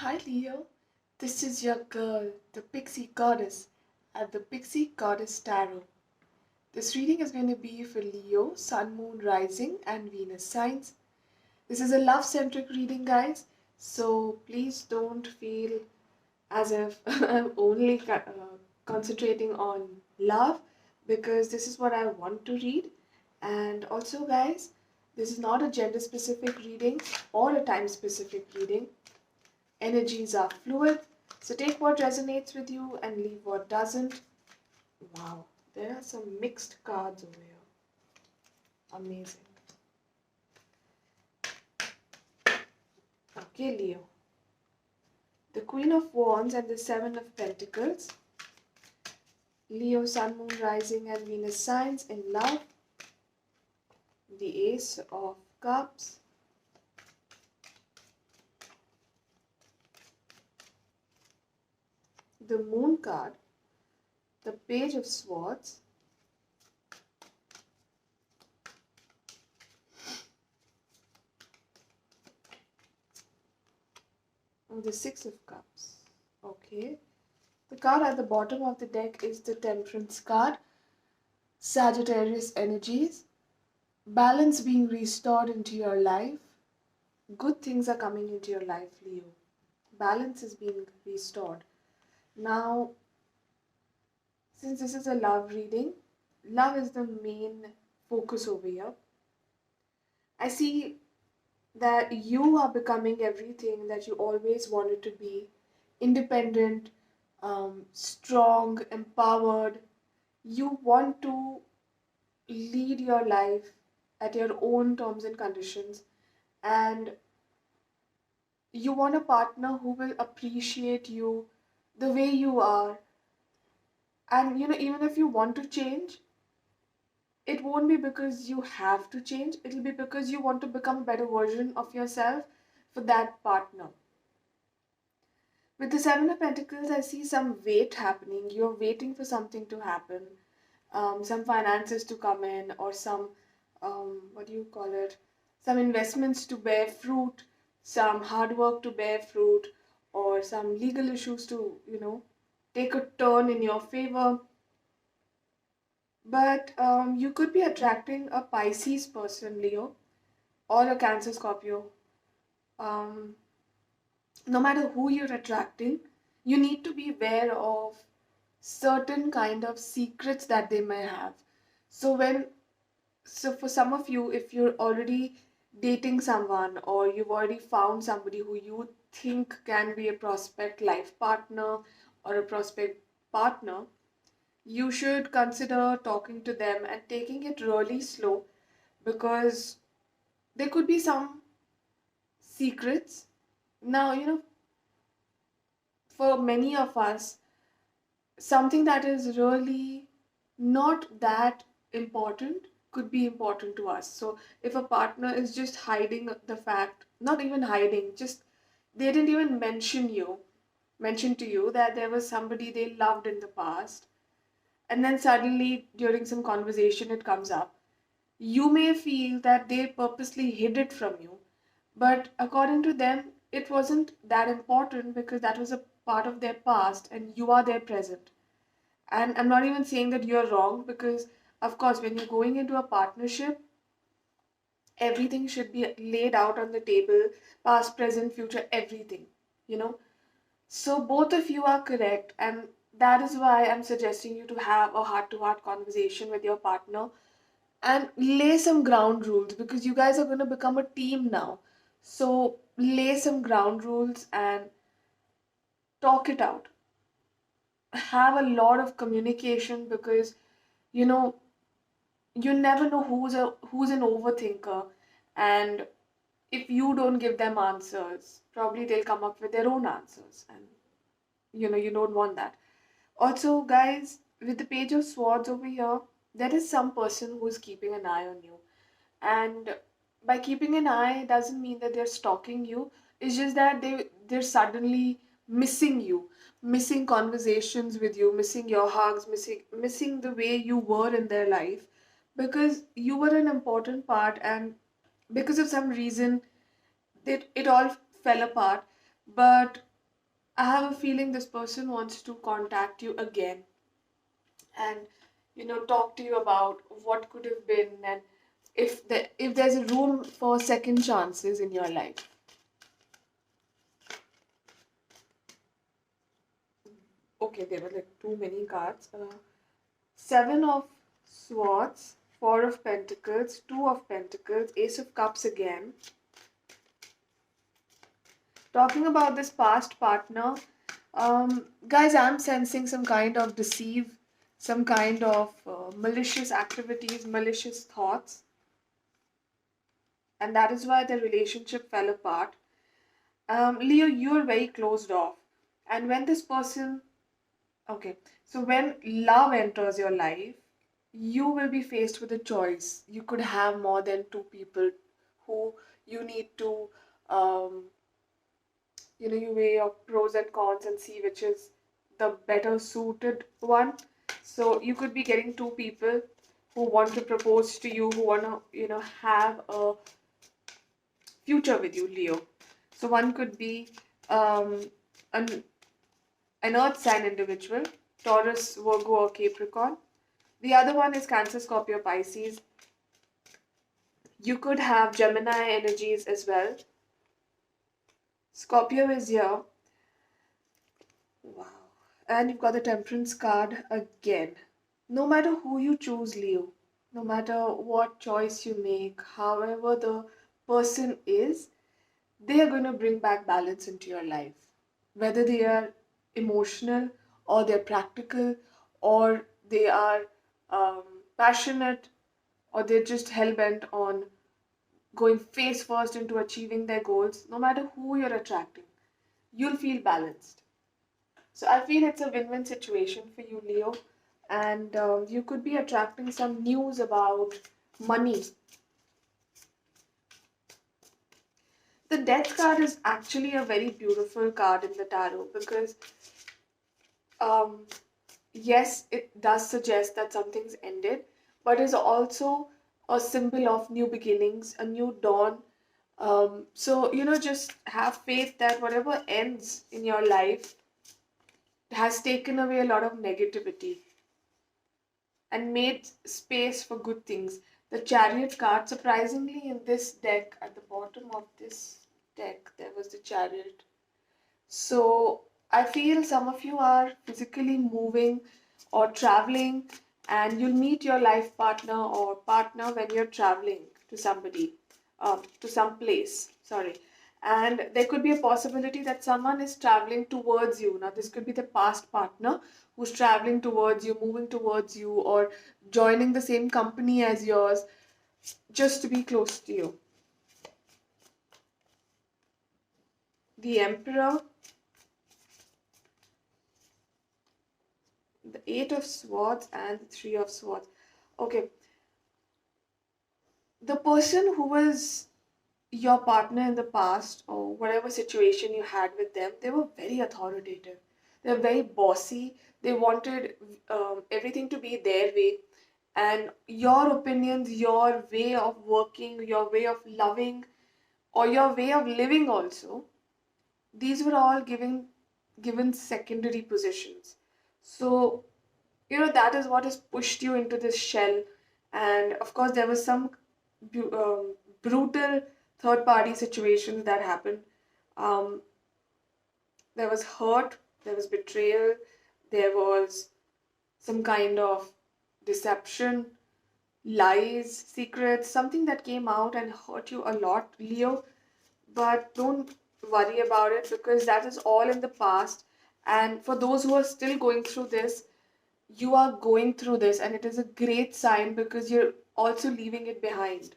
Hi Leo, this is your girl, the Pixie Goddess, at the Pixie Goddess Tarot. This reading is going to be for Leo, Sun, Moon, Rising, and Venus signs. This is a love centric reading, guys, so please don't feel as if I'm only concentrating on love because this is what I want to read. And also, guys, this is not a gender specific reading or a time specific reading. Energies are fluid, so take what resonates with you and leave what doesn't. Wow, there are some mixed cards over here. Amazing. Okay, Leo. The Queen of Wands and the Seven of Pentacles. Leo, Sun, Moon, Rising, and Venus signs in love. The Ace of Cups. The Moon card. The Page of Swords. And the Six of Cups. Okay. The card at the bottom of the deck is the Temperance card. Sagittarius energies. Balance being restored into your life. Good things are coming into your life, Leo. Balance is being restored. Now, since this is a love reading, love is the main focus over here. I see that you are becoming everything that you always wanted to be: independent, strong, empowered. You want to lead your life at your own terms and conditions, and you want a partner who will appreciate you the way you are. And even if you want to change, it won't be because you have to change, it'll be because you want to become a better version of yourself for that partner. With the Seven of Pentacles, I see some wait happening. You're waiting for something to happen, some finances to come in, or some, what do you call it? Some investments to bear fruit, some hard work to bear fruit, or some legal issues to, take a turn in your favor. But you could be attracting a Pisces person, Leo, or a Cancer Scorpio. Um, no matter who you're attracting, you need to be aware of certain kind of secrets that they may have. So for some of you, if you're already dating someone or you've already found somebody who you think can be a prospect life partner or a prospect partner, you should consider talking to them and taking it really slow, because there could be some secrets. Now, for many of us, something that is really not that important could be important to us. So if a partner is just hiding the fact, not even hiding, just they didn't even mention to you that there was somebody they loved in the past, and then suddenly during some conversation it comes up, you may feel that they purposely hid it from you, but according to them, it wasn't that important because that was a part of their past and you are their present. And I'm not even saying that you're wrong, because, of course, when you're going into a partnership, everything should be laid out on the table: past, present, future, everything, you know. So both of you are correct, and that is why I'm suggesting you to have a heart to heart conversation with your partner and lay some ground rules, because you guys are going to become a team now. So lay some ground rules and talk it out. Have a lot of communication, because you know you never know who's an overthinker, and if you don't give them answers, probably they'll come up with their own answers, and you don't want that. Also, guys, with the Page of Swords over here, there is some person who's keeping an eye on you. And by keeping an eye doesn't mean that they're stalking you. It's just that they're suddenly missing you, missing conversations with you, missing your hugs, missing the way you were in their life, because you were an important part, and because of some reason it all fell apart. But I have a feeling this person wants to contact you again and talk to you about what could have been, and if there's a room for second chances in your life. Okay, there were like too many cards. Seven of Swords, Four of Pentacles, Two of Pentacles, Ace of Cups again. Talking about this past partner, guys, I'm sensing some kind of deceive, some kind of malicious activities, malicious thoughts, and that is why the relationship fell apart. Leo, you're very closed off, and when this person, okay, so when love enters your life, you will be faced with a choice. You could have more than two people who you need to, um, you weigh your pros and cons and see which is the better suited one. So you could be getting two people who want to propose to you, who want to, have a future with you, Leo. So one could be um, an, an earth sign individual, Taurus, Virgo, or Capricorn. The other one is Cancer, Scorpio, Pisces. You could have Gemini energies as well. Scorpio is here. Wow. And you've got the Temperance card again. No matter who you choose, Leo, no matter what choice you make, however the person is, they are going to bring back balance into your life. Whether they are emotional, or they're practical, or they are um, passionate, or they're just hell bent on going face first into achieving their goals, no matter who you're attracting, you'll feel balanced. So I feel it's a win-win situation for you, Leo, and you could be attracting some news about money. The Death card is actually a very beautiful card in the tarot because, um, yes, it does suggest that something's ended, but is also a symbol of new beginnings, a new dawn. So, just have faith that whatever ends in your life has taken away a lot of negativity and made space for good things. The Chariot card, surprisingly, in this deck, at the bottom of this deck, there was the Chariot. So I feel some of you are physically moving or traveling, and you'll meet your life partner or partner when you're traveling to somebody, to some place. Sorry. And there could be a possibility that someone is traveling towards you. Now, this could be the past partner who's traveling towards you, moving towards you, or joining the same company as yours just to be close to you. The Emperor, the Eight of Swords, and the Three of Swords. Okay, the person who was your partner in the past or whatever situation you had with them, they were very authoritative. They're very bossy. They wanted everything to be their way. And your opinions, your way of working, your way of loving, or your way of living also, these were all given secondary positions. So that is what has pushed you into this shell. And of course there was some brutal third party situations that happened. um, there was hurt, there was betrayal, there was some kind of deception, lies, secrets, something that came out and hurt you a lot, Leo. But don't worry about it because that is all in the past. And for those who are still going through this, you are going through this, and it is a great sign because you're also leaving it behind.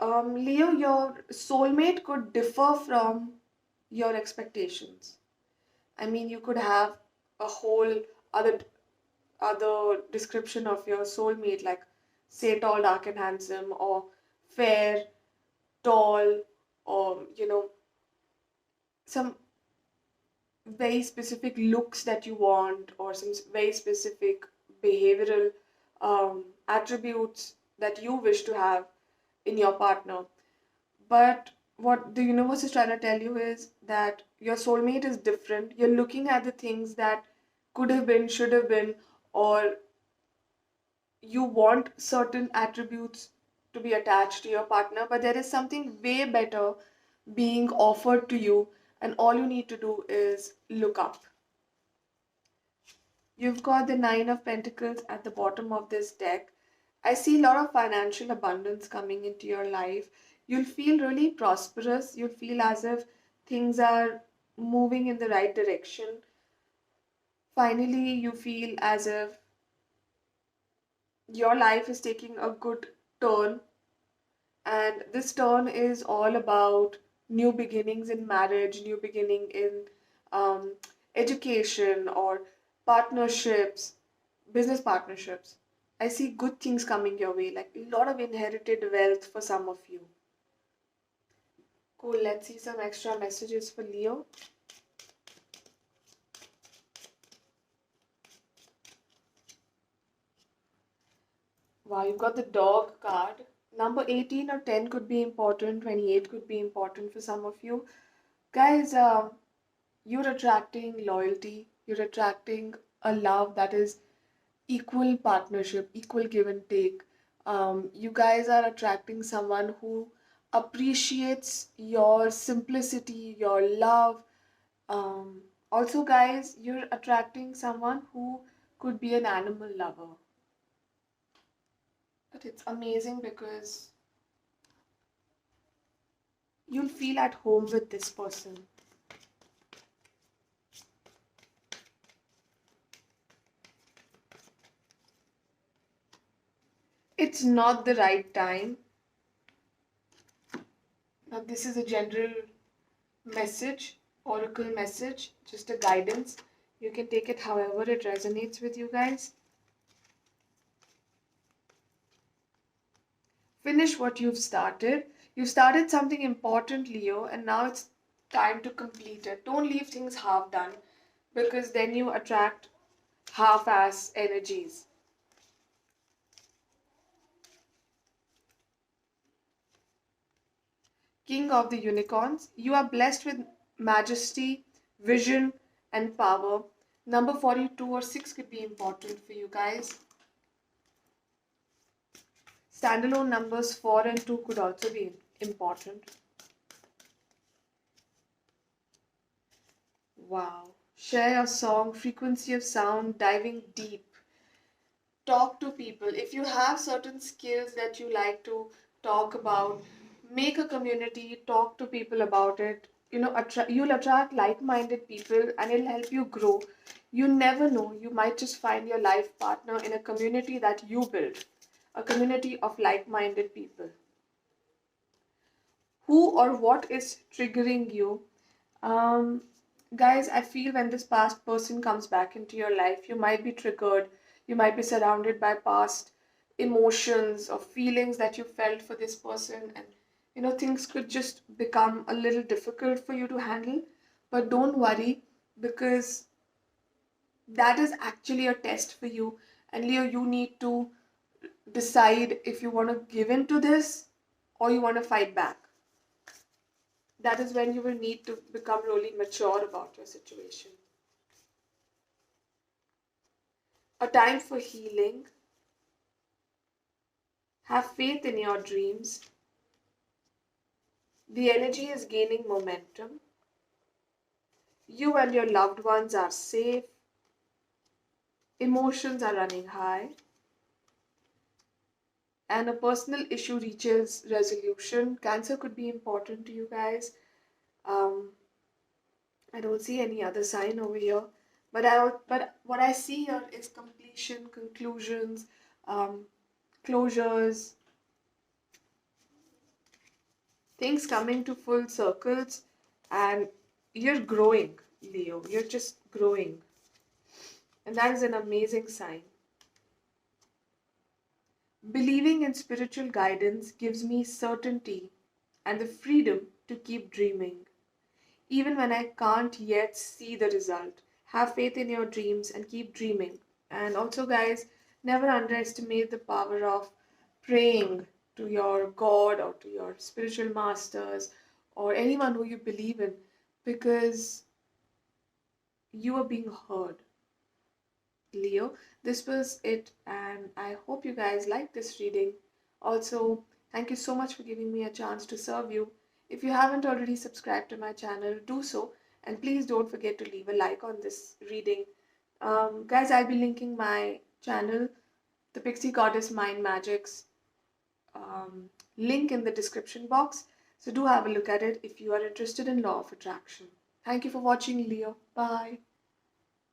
Leo, your soulmate could differ from your expectations. I mean, you could have a whole other description of your soulmate, like say tall, dark, and handsome, or fair, tall, or some very specific looks that you want, or some very specific behavioral attributes that you wish to have in your partner. But what the universe is trying to tell you is that your soulmate is different. You're looking at the things that could have been, should have been, or you want certain attributes to be attached to your partner, but there is something way better being offered to you, and all you need to do is look up. You've got the Nine of Pentacles at the bottom of this deck. I see a lot of financial abundance coming into your life. You'll feel really prosperous. You'll feel as if things are moving in the right direction. Finally, you feel as if your life is taking a good turn, and this turn is all about new beginnings in marriage, new beginning in um, education or partnerships, business partnerships. I see good things coming your way, like a lot of inherited wealth for some of you. Cool, let's see some extra messages for Leo. Wow, you've got the dog card. Number 18 or 10 could be important, 28 could be important for some of you. Guys, you're attracting loyalty, you're attracting a love that is equal partnership, equal give and take. You guys are attracting someone who appreciates your simplicity, your love. Also, guys, you're attracting someone who could be an animal lover. But it's amazing because you'll feel at home with this person. It's not the right time. Now, this is a general message, oracle message, just a guidance. You can take it however it resonates with you guys. Finish what you've started. You started something important, Leo, and now it's time to complete it. Don't leave things half done because then you attract half ass energies. King of the Unicorns, you are blessed with majesty, vision, and power. Number 42 or 6 could be important for you guys. Standalone numbers 4 and 2 could also be important. Wow. Share your song, frequency of sound, diving deep. Talk to people. If you have certain skills that you like to talk about, make a community, talk to people about it. You'll attract like-minded people and it'll help you grow. You never know, you might just find your life partner in a community that you build, a community of like-minded people. Who or what is triggering you? Um, Guys, I feel when this past person comes back into your life, you might be triggered. You might be surrounded by past emotions or feelings that you felt for this person, and things could just become a little difficult for you to handle. But don't worry, because that is actually a test for you. And Leo, you need to decide if you want to give in to this or you want to fight back. That is when you will need to become really mature about your situation. A time for healing. Have faith in your dreams. The energy is gaining momentum. You and your loved ones are safe. Emotions are running high. And a personal issue reaches resolution. Cancer could be important to you guys. Um, I don't see any other sign over here. But what I see here is completion, conclusions, um, closures, things coming to full circles, and you're growing, Leo. You're just growing. And that is an amazing sign. Believing in spiritual guidance gives me certainty and the freedom to keep dreaming. Even when I can't yet see the result, have faith in your dreams and keep dreaming. And also, guys, never underestimate the power of praying to your God or to your spiritual masters or anyone who you believe in, because you are being heard. Leo, this was it, and I hope you guys liked this reading. Also, thank you so much for giving me a chance to serve you. If you haven't already subscribed to my channel, do so, and please don't forget to leave a like on this reading. Guys, I'll be linking my channel, the Pixie Goddess Mind Magics, link in the description box. So do have a look at it if you are interested in Law of Attraction. Thank you for watching, Leo. Bye.